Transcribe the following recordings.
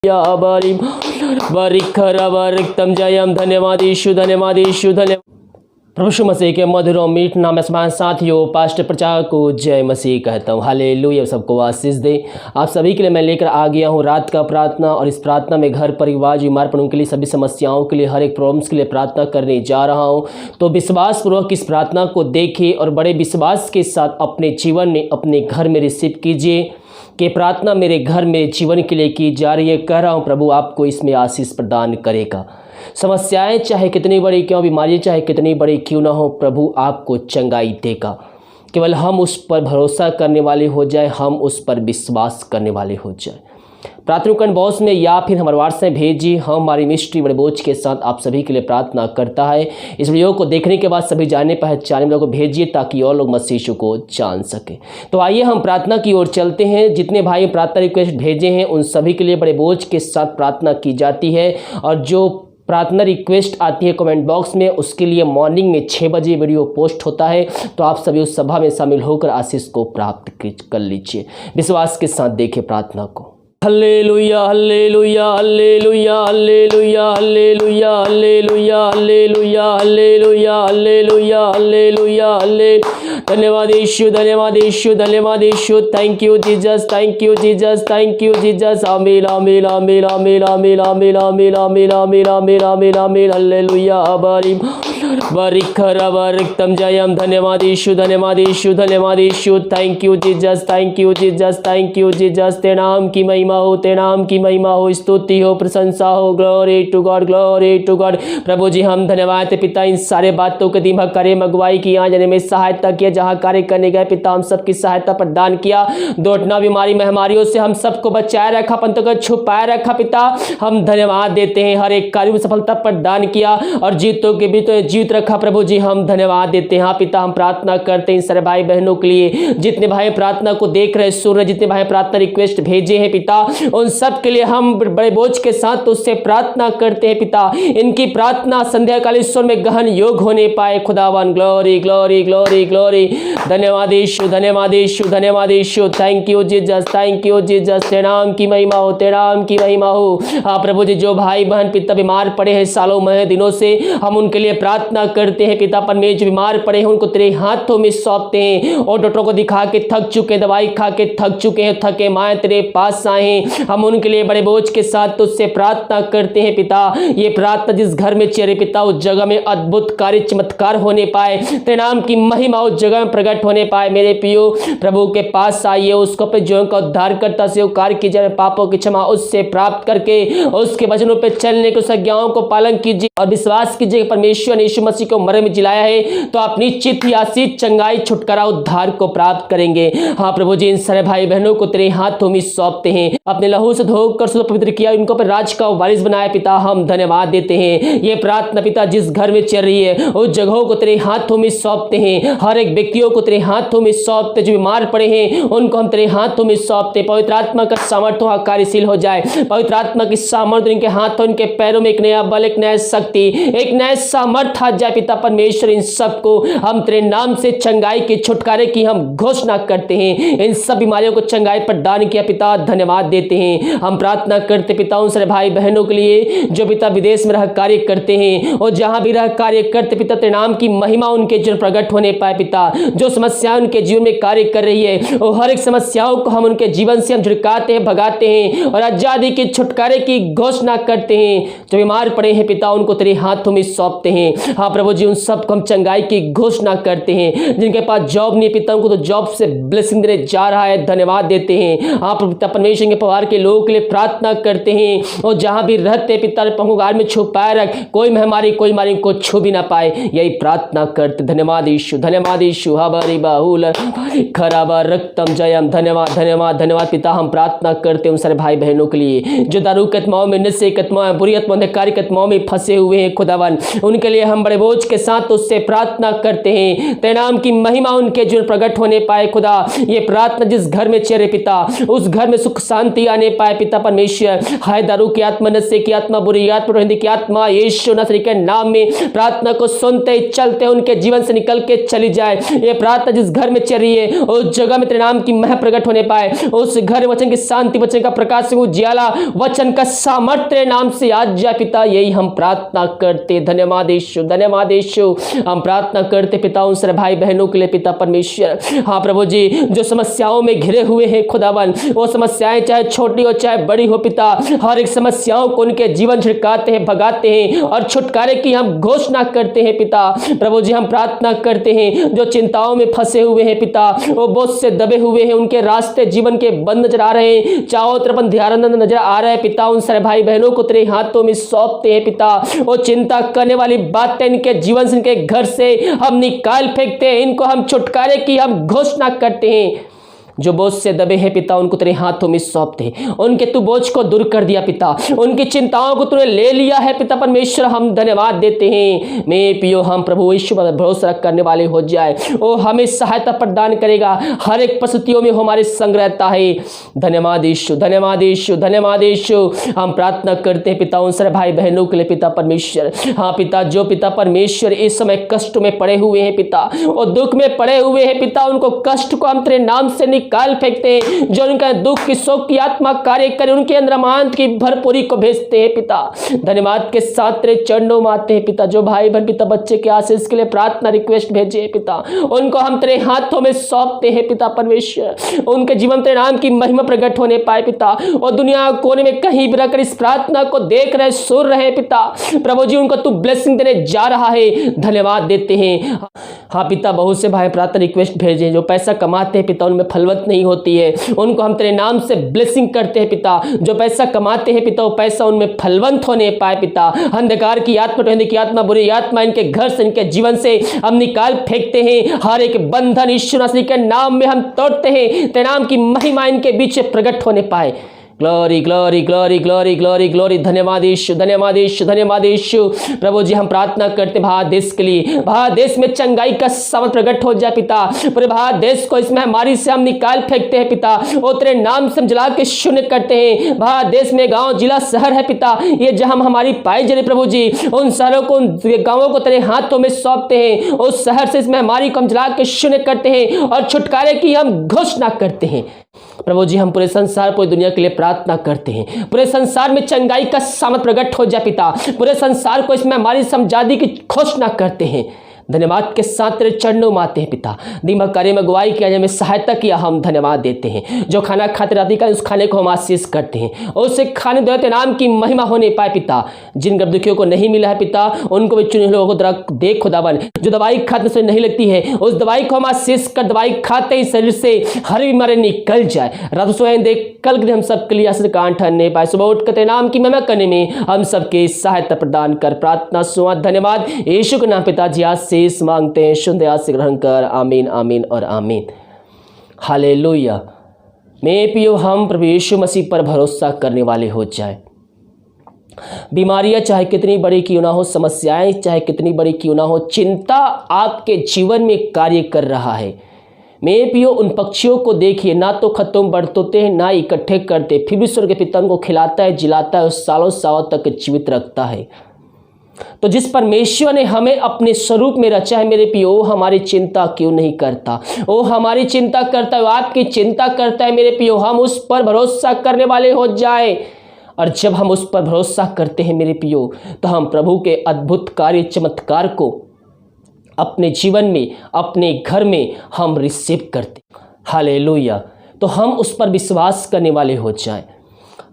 बरी वरिखरवरिक्तम जयम धन्यवाद यीशु, धन्यवाद यीशु, धन्यवाद प्रभु यीशु मसीह के मधुर और मीठ नाम में समान साथियों पास्टर प्रचार को जय मसीह कहता हूँ। हालेलुया, सबको आशीष दे। आप सभी के लिए मैं लेकर आ गया हूँ रात का प्रार्थना, और इस प्रार्थना में घर परिवार बीमार पड़ों के लिए सभी समस्याओं के लिए हर एक प्रॉब्लम्स के लिए प्रार्थना करने जा रहा हूँ। तो विश्वास पूर्वक इस प्रार्थना को देखिए और बड़े विश्वास के साथ अपने जीवन में अपने घर में रिसीव कीजिए कि प्रार्थना मेरे घर में जीवन के लिए की जा रही है। कह रहा हूँ प्रभु आपको इसमें आशीष प्रदान करेगा। समस्याएं चाहे कितनी बड़ी क्यों, बीमारियां चाहे कितनी बड़ी क्यों ना हो, प्रभु आपको चंगाई देगा। केवल हम उस पर भरोसा करने वाले हो जाए, हम उस पर विश्वास करने वाले हो जाए। प्रार्थना बॉक्स में या फिर हमारे व्हाट्सएप भेजिए। हमारी मिस्ट्री बड़े बोझ के साथ आप सभी के लिए प्रार्थना करता है। इस वीडियो को देखने के बाद सभी जाने पहचाने वालों को भेजिए ताकि और लोग मसीह यीशु को जान सके। तो आइए हम प्रार्थना की ओर चलते हैं। जितने भाई प्रार्थना रिक्वेस्ट भेजे हैं उन सभी के लिए बड़े बोझ के साथ प्रार्थना की जाती है, और जो प्रार्थना रिक्वेस्ट आती है कमेंट बॉक्स में, उसके लिए मॉर्निंग में 6 बजे वीडियो पोस्ट होता है। तो आप सभी उस सभा में शामिल होकर आशीष को प्राप्त कर लीजिए। विश्वास के साथ देखिए प्रार्थना को। Hallelujah hallelujah hallelujah hallelujah hallelujah hallelujah hallelujah hallelujah hallelujah hallelujah हल्ले धन्यवाद यीशु, धन्यवाद यीशु, धन्यवाद Yeshu. Thank you Jesus, thank you Jesus, thank you Jesus. आमीन आमीन आमीन आमीन आमीन आमीन आमीन आमीन आमीन आमीन आमीन आमीन हल्लेलुया बरी वरिखरवरिक्तम जयम धन्यवाद यीशु, धन्यवाद यीशु, धन्यवाद Yeshu. Thank you Jesus, thank you Jesus, thank you Jesus. तेरे नाम की महिमा हो, तेरे नाम की महिमा हो, स्तुति हो, प्रशंसा हो। Glory to God, glory to God. प्रभु जी हम धन्यवाद पिता इन सारे बातों के दिमाग करे मगवाई की, यहाँ जाने में सहायता किया, जहाँ कार्य करने गए पिता हम सबकी सहायता प्रदान किया। दोटना बीमारी महामारियों से हम सबको बचाए रखा, पंतों को छुपाए रखा पिता। हम धन्यवाद देते हैं, हर एक कार्य में सफलता प्रदान किया और जीतों के भी तो जीत रखा। प्रभु जी हम धन्यवाद देते हैं। हाँ पिता हम प्रार्थना करते हैं इन सारे भाई बहनों के लिए, जितने भाई प्रार्थना को देख रहे सुन रहे, जितने भाई प्रार्थना रिक्वेस्ट भेजे हैं पिता, उन सब के लिए हम बड़े बोझ के साथ उससे प्रार्थना करते हैं पिता। इनकी प्रार्थना संध्याकाल ईश्वर में गहन योग होने पाए खुदावन। Glory glory glory glory. धन्यवाद यीशु, धन्यवाद यीशु, धन्यवाद Yeshu. Thank you Jesus, thank you Jesus. तेरे नाम की महिमा हो, तेरे नाम की महिमा हो। हाँ प्रभु जी जो भाई बहन पिता बीमार पड़े हैं सालों महीने दिनों से, हम उनके लिए प्रार्थना करते हैं पिता। परमेश्वर जो बीमार पड़े हैं उनको तेरे हाथों में सौंपते हैं, और डॉक्टरों को दिखा के थक चुके, दवाई खा के थक चुके हैं, थके माए तेरे पास आए हैं। हम उनके लिए बड़े बोझ के साथ तुझसे प्रार्थना करते हैं पिता। ये प्रार्थना जिस घर में चेहरे पिता उस जगह में अद्भुत कार्य चमत्कार होने पाए, तेरे नाम की महिमा उस जगह में प्रकट होने पाए। मेरे पियो प्रभु के पास आइए, उसको अपने जीवन का उद्धार करता से कार्य कीजिए, पापों की क्षमा उससे प्राप्त करके उसके वचनों पर चलने के संज्ञाओं को पालन कीजिए और विश्वास कीजिए परमेश्वर ने यीशु मसीह को मरे में जिलाया है तो आप निश्चित ही आशीष चंगाई छुटकारा उद्धार को प्राप्त करेंगे। हाँ प्रभु जी इन सारे भाई बहनों को तेरे हाथों में सौंपते हैं, अपने लहू से धोकर शुद्ध पवित्र किया, इनको पर राज का वारिस बनाया पिता। हम धन्यवाद देते हैं। ये प्रार्थना पिता जिस घर में चल रही है उस जगहों को तेरे हाथों में सौंपते हैं, हर एक व्यक्तियों को तेरे हाथों में सौंपते, जो बीमार पड़े हैं उनको हम तेरे हाथों में सौंपते। पवित्र आत्मा का सामर्थ्य वहां कार्यशील हो जाए, पवित्र आत्मा की सामर्थ्य इनके हाथों इनके पैरों में एक नया बल, एक नया शक्ति, एक नया सामर्थ्य आ जाए पिता। परमेश्वर इन सबको हम तेरे नाम से चंगाई के छुटकारे की हम घोषणा करते हैं। इन सब बीमारियों को चंगाई प्रदान किया पिता, धन्यवाद देते हैं। हम प्रार्थना करते पिता उन सारे भाई बहनों के लिए जो पिता विदेश में रह कार्य करते हैं और जहां भी रह कार्य करते पिता तेरे नाम की महिमा उनके जीवन प्रकट होने पाए पिता। जो समस्या उनके जीवन में कार्य कर रही है वो हर एक समस्याओं को हम उनके जीवन से हम झुकाते हैं, भगाते हैं और आजादी के छुटकारे की घोषणा करते हैं। जो बीमार पड़े हैं पिता उनको तेरे हाथों में सौंपते हैं। हाँ प्रभु जी उन सबको हम चंगाई की घोषणा करते हैं। जिनके पास जॉब नहीं पिता उनको तो जॉब से ब्लेसिंग देने जा रहा है, धन्यवाद देते हैं। हाँ पिता परमेश्वर के परिवार के लोगों के लिए प्रार्थना करते हैं और जहां भी रहते पिता पंखुगार में छुपाए रख, कोई महामारी कोई बीमारी को छू भी ना पाए, यही प्रार्थना करते। धन्यवाद यीशु, धन्यवाद यीशु। हमारी बाहुल खराबा रक्तम जयम। धन्यवाद धन्यवाद धन्यवाद पिता। हम प्रार्थना करते हैं उन सारे भाई बहनों के लिए जो दारू के आत्माओं में, नशे के आत्माओं में, बुरी आत्माओं, अंधकार के आत्माओं में फंसे हुए हैं खुदावन, उनके लिए हम हम बड़े बोझ के साथ उससे प्रार्थना करते हैं, तेरे नाम की महिमा उनके जीवन प्रकट होने पाए खुदा। ये प्रार्थना जिस घर में चेहरे पिता, उस घर में सुख शांति आने पाए पिता परमेश्वर। हाय दारू की आत्मा, नशे की आत्मा, बुरी आत्मा, रोहिंदी की आत्मा, यीशु नसरी के नाम में प्रार्थना को सुनते चलते उनके जीवन से निकल के चली जाए। ये प्रार्थना जिस घर में चल रही है उस जगह में तेरे नाम की महिमा प्रकट होने पाए। उस घर वचन की शांति, वचन का प्रकाश, उजियाला, वचन का सामर्थ्य तेरे नाम से आज जाए पिता। यही हम प्रार्थना करते। धन्यवाद यीशु, धन्यवाद यीशु। हम प्रार्थना करते पिता उन सारे भाई बहनों के लिए पिता परमेश्वर। हाँ प्रभु जी, जो समस्याओं में घिरे हुए हैं खुदावन, वो समस्याएं चाहे छोटी हो चाहे बड़ी हो पिता, हर एक समस्याओं को उनके जीवन छिड़काते हैं, भगाते हैं और छुटकारे की हम घोषणा करते हैं पिता। प्रभु जी हम प्रार्थना करते हैं जो चिंताओं में फंसे हुए हैं पिता, वो बोझ से दबे हुए हैं, उनके रास्ते जीवन के बंद नजर आ रहे हैं, चारों तरफ अंधियारा नजर आ रहा है पिता। उन सारे भाई बहनों को तेरे हाथों में सौंपते हैं पिता। वो चिंता करने वाली बातें इनके जीवन से, इनके घर से हम निकाल फेंकते हैं, इनको हम छुटकारे की हम घोषणा करते हैं। जो बोझ से दबे हैं पिता उनको तेरे हाथों में सौंपते हैं, उनके तू बोझ को दूर कर दिया पिता, उनकी चिंताओं को तूने ले लिया है पिता परमेश्वर। हम धन्यवाद देते हैं। मैं पियो हम प्रभु यीशु पर भरोसा करने वाले हो जाए, वो हमें सहायता प्रदान करेगा, हर एक परिस्थितियों में हमारे संग रहता है। धन्यवाद यीशु, धन्यवाद यीशु, धन्यवाद यीशु। हम प्रार्थना करते हैं पिता उन सारे भाई बहनों के लिए पिता परमेश्वर। हाँ पिता, जो पिता परमेश्वर इस समय कष्ट में पड़े हुए हैं पिता, और दुख में पड़े हुए हैं पिता, उनको कष्ट को हम तेरे नाम से निकाल फेंकते हैं। जो उनका दुख की शोक की आत्मा कार्य करे, उनके अंदर अमानत की भरपूरी को भेजते हैं पिता। धन्यवाद के साथ तेरे चरणों में आते हैं पिता। जो भाई बहन पिता बच्चे के आशीष के लिए प्रार्थना रिक्वेस्ट भेजे पिता, उनको हम तेरे हाथों में सौंपते हैं पिता परमेश्वर। उनके जीवन तेरे नाम की महिमा प्रकट होने पाए पिता, और दुनिया कोने में कहीं भी रहकर इस प्रार्थना को देख रहे, सुन रहे पिता। प्रभु जी उनको तू ब्लेसिंग देने जा रहा है, धन्यवाद देते हैं। हाँ पिता, बहुत से भाई प्रार्थना रिक्वेस्ट भेजे जो पैसा कमाते हैं पिता, उनमें फलवत नहीं होती है, उनको हम तेरे नाम से ब्लेसिंग करते हैं पिता। जो पैसा कमाते हैं पिता, वो पैसा उनमें फलवंत होने पाए पिता। अंधकार की आत्मा, टोहने की आत्मा, बुरी आत्मा इनके घर से, इनके जीवन से हम निकाल फेंकते हैं। हर एक बंधन यीशु मसीह के नाम में हम तोड़ते हैं। तेरे नाम की महिमा इनके बीच प्रकट होने पाए। Glory glory glory glory glory glory. धन्यवाद यीशु, धन्यवाद यीशु, धन्यवाद यीशु। प्रभु जी हम प्रार्थना करते भारत देश के लिए। भारत देश में चंगाई का सामर्थ प्रकट हो जाए पिता। पूरे भारत देश को इस महामारी से हम निकाल फेंकते हैं पिता, और तेरे नाम से हम जला के शून्य करते हैं। भारत देश में गांव, जिला, शहर है पिता, ये जहां हमारी पाई जा रही प्रभु जी, उन शहरों को, उन गांवों को तेरे हाथों में सौंपते हैं। उस शहर से इस महामारी को हम जला के शून्य करते हैं और छुटकारे की हम घोषणा करते हैं। प्रभु जी हम पूरे संसार, पूरी दुनिया के लिए प्रार्थना करते हैं। पूरे संसार में चंगाई का सामर्थ प्रकट हो जाए पिता। पूरे संसार को इसमें हमारी समझादी की घोषणा करते हैं। धन्यवाद के साथ तेरे चरणों में आते हैं पिता। दिमाग कार्य में अगुवाई किया, हमें सहायता किया, हम धन्यवाद देते हैं। जो खाना खाते राती का उस खाने को हम आशीष करते हैं, और उसे खाने देते नाम की महिमा होने पाए पिता। जिन गर्भ दुखियों को नहीं मिला है पिता, उनको भी चुने लोगों को देख खुदावन। जो दवाई खाते से नहीं लगती है, उस दवाई को हम आशीष कर, दवाई खाते ही शरीर से हर बीमारी निकल जाए। रात स्वयं देख कल हम सबके लिए आशीष का ठहरने पाए। सुबह उठ कर नाम की महिमा करने में हम सबके सहायता प्रदान कर प्रार्थना सुना। धन्यवाद यीशु के नाम पिताजी आज से मांगते हैं, शुद्ध आशीष ग्रहण कर। आमीन, आमीन और आमीन। हालेलुया। मैं पियो हम प्रभु यीशु मसीह पर भरोसा करने वाले हो जाए। बीमारियां चाहे कितनी बड़ी क्यों ना हो, समस्याएं चाहे कितनी बड़ी क्यों ना हो, चिंता आपके जीवन में कार्य कर रहा है। मैं पियो उन पक्षियों को देखिए, ना तो खतों में बढ़ते हैं, ना इकट्ठे करते, फिर भी स्वर्ग के पिता को खिलाता है, जिलाता है, सालों सालों तक जीवित रखता है। तो जिस परमेश्वर ने हमें अपने स्वरूप में रचा है मेरे पियो, वो हमारी चिंता क्यों नहीं करता? वो हमारी चिंता करता है, वो आपकी चिंता करता है मेरे पियो। हम उस पर भरोसा करने वाले हो जाए, और जब हम उस पर भरोसा करते हैं मेरे पियो, तो हम प्रभु के अद्भुत कार्य, चमत्कार को अपने जीवन में, अपने घर में हम रिसीव करते। हालेलुया। तो हम उस पर विश्वास करने वाले हो जाए।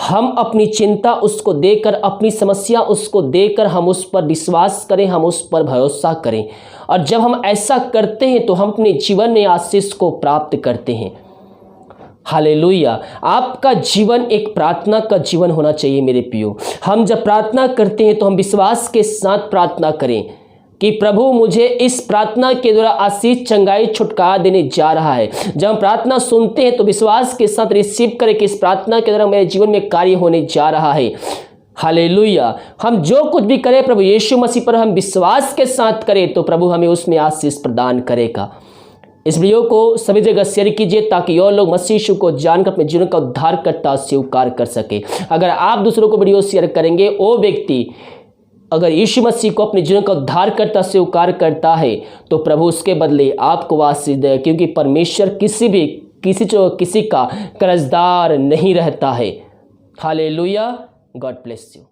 हम अपनी चिंता उसको देकर, अपनी समस्या उसको देकर हम उस पर विश्वास करें, हम उस पर भरोसा करें। और जब हम ऐसा करते हैं तो हम अपने जीवन में आशीष को प्राप्त करते हैं। हालेलुया। आपका जीवन एक प्रार्थना का जीवन होना चाहिए मेरे पियो। हम जब प्रार्थना करते हैं तो हम विश्वास के साथ प्रार्थना करें कि प्रभु मुझे इस प्रार्थना के द्वारा आशीष, चंगाई, छुटकारा देने जा रहा है। जब हम प्रार्थना सुनते हैं तो विश्वास के साथ रिसीव करें कि इस प्रार्थना के द्वारा मेरे जीवन में कार्य होने जा रहा है। हालेलुया। हम जो कुछ भी करें प्रभु यीशु मसीह पर हम विश्वास के साथ करें तो प्रभु हमें उसमें आशीष प्रदान करेगा। इस वीडियो को सभी जगह शेयर कीजिए ताकि और लोग मसीह यीशु को जानकर अपने जीवन का उद्धारकर्ता स्वीकार कर सके। अगर आप दूसरों को वीडियो शेयर करेंगे, वो व्यक्ति अगर यीशु मसीह को अपने जीवन का उद्धारकर्ता स्वीकार करता है तो प्रभु उसके बदले आपको आशीष दे, क्योंकि परमेश्वर किसी का कर्जदार नहीं रहता है। हालेलुया। God bless you.